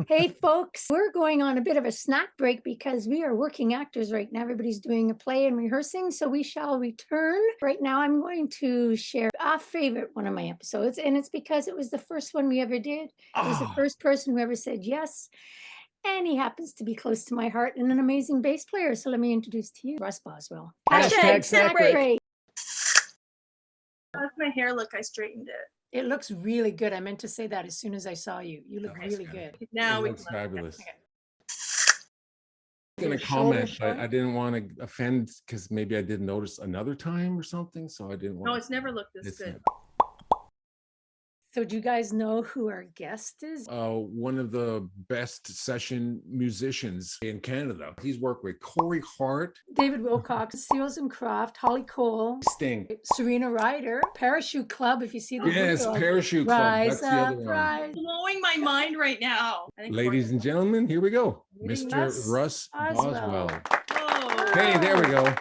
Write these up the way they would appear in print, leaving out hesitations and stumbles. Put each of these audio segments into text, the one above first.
Hey, folks, we're going on a bit of a snack break because we are working actors right now. Everybody's doing a play and rehearsing, so we shall return. Right now, I'm going to share a favorite one of my episodes, and it's because it was the first one we ever did. It was the Oh, first person who ever said yes, and he happens to be close to my heart and an amazing bass player. So let me introduce to you Russ Boswell. Hashtag snack break. How's my hair look? I straightened it. It looks really good. I meant to say that as soon as I saw you. You look Oh, really okay. good. Now It we looks can fabulous. Okay. I'm gonna Your shoulder comment, but I showing? didn't want to offend because maybe I didn't notice another time or something, so I didn't want. No, it's never looked this It's good. So do you guys know who our guest is? one of the best session musicians in Canada. He's worked with Corey Hart, David Wilcox, Seals and Croft, Holly Cole, Sting. Serena Ryder, Parachute Club. If you see the Yes, video, Parachute Club. Rise That's the other Up, one. Rise. Blowing my mind right now. I think Ladies and gentlemen, here we go. Meeting Mr. Russ Boswell. Whoa. Hey, there we go.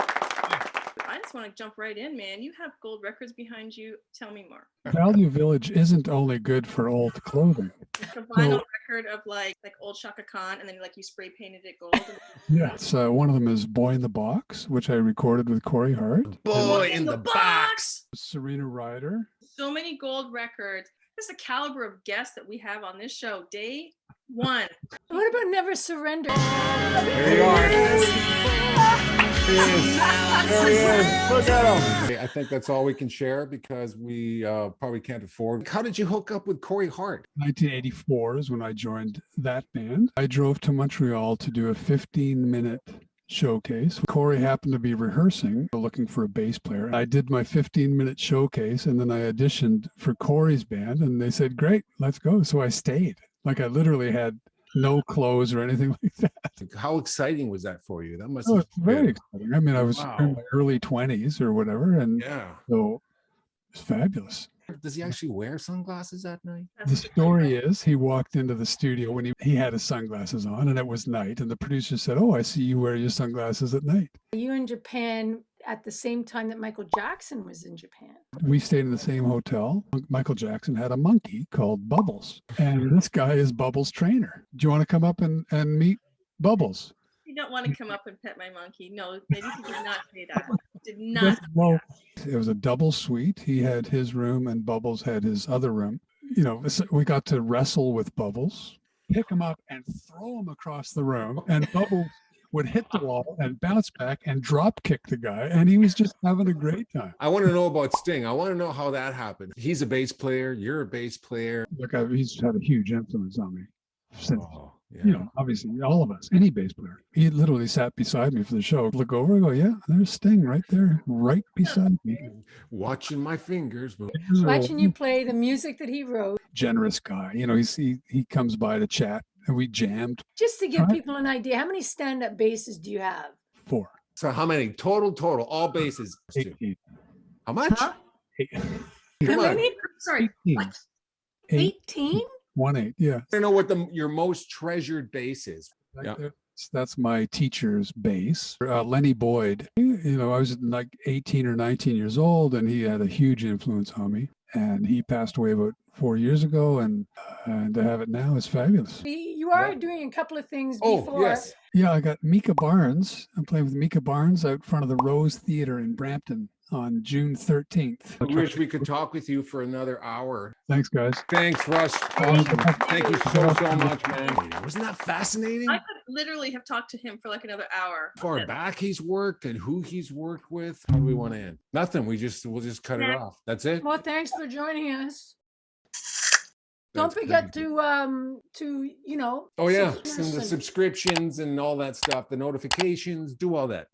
I just want to jump right in, man. You have gold records behind you. Tell me more. Value Village isn't only good for old clothing. Like a vinyl record of like old Shaka Khan, and then like you spray painted it gold. Yes, one of them is Boy in the Box, which I recorded with Corey Hart. Boy in the box. Serena Ryder. So many gold records. This is the caliber of guests that we have on this show. Day one. What about Never Surrender? Here you are. There he is. Look at him. I think that's all we can share because we probably can't afford. How did you hook up with Corey Hart? 1984 is when I joined that band. I drove to Montreal to do a 15-minute showcase. Corey happened to be rehearsing, looking for a bass player. I did my 15-minute showcase and then I auditioned for Corey's band and they said, great, let's go. So I stayed. Like I literally had no clothes or anything like that. How exciting was that for you? That must Oh, have it's very been. exciting. I mean, I was in my early 20s or whatever. And Yeah. so it's fabulous. Does he actually wear sunglasses that night? The story is he walked into the studio when he had his sunglasses on and it was night. And the producer said, oh, I see you wear your sunglasses at night. You in Japan at the same time that Michael Jackson was in Japan. We stayed in the same hotel. Michael Jackson had a monkey called Bubbles. And this guy is Bubbles' trainer. Do you want to come up and meet Bubbles? You don't want to come up and pet my monkey. No, maybe he did not say that. Did not. Yes, well, it was a double suite. He had his room and Bubbles had his other room. You know, we got to wrestle with Bubbles, pick him up and throw him across the room. And Bubbles would hit the wall and bounce back and drop kick the guy. And he was just having a great time. I want to know about Sting. I want to know how that happened. He's a bass player. You're a bass player. Look, he's had a huge influence on me since. Yeah. You know, obviously all of us, any bass player. He literally sat beside me for the show. Look over and go, yeah, there's Sting right there, right beside me. Watching my fingers. Watching you play the music that he wrote. Generous guy. You know, he comes by to chat and we jammed. Just to give people an idea, how many stand-up basses do you have? 4. So how many? Total, all bases. 18. How much? Huh? Come How on. many? Sorry. 18. What? 18? 1-8, yeah. I know what your most treasured bass is. Yeah. That's my teacher's bass. Lenny Boyd, you know, I was like 18 or 19 years old and he had a huge influence on me. And he passed away about 4 years ago and to have it now is fabulous. You are doing a couple of things Oh, before. yes. Yeah, I got Mika Barnes. I'm playing with Mika Barnes out front of the Rose Theater in Brampton on June 13th. I wish we could talk with you for another hour. Thanks, guys. Thanks, Russ. Awesome. Thank you so much, man. Wasn't that fascinating? I could literally have talked to him for like another hour. How far back he's worked and who he's worked with. How do we want to end? Nothing. We'll just cut it off. That's it. Well, thanks for joining us. Don't forget to you know. Oh yeah, and the subscriptions and all that stuff, the notifications, do all that.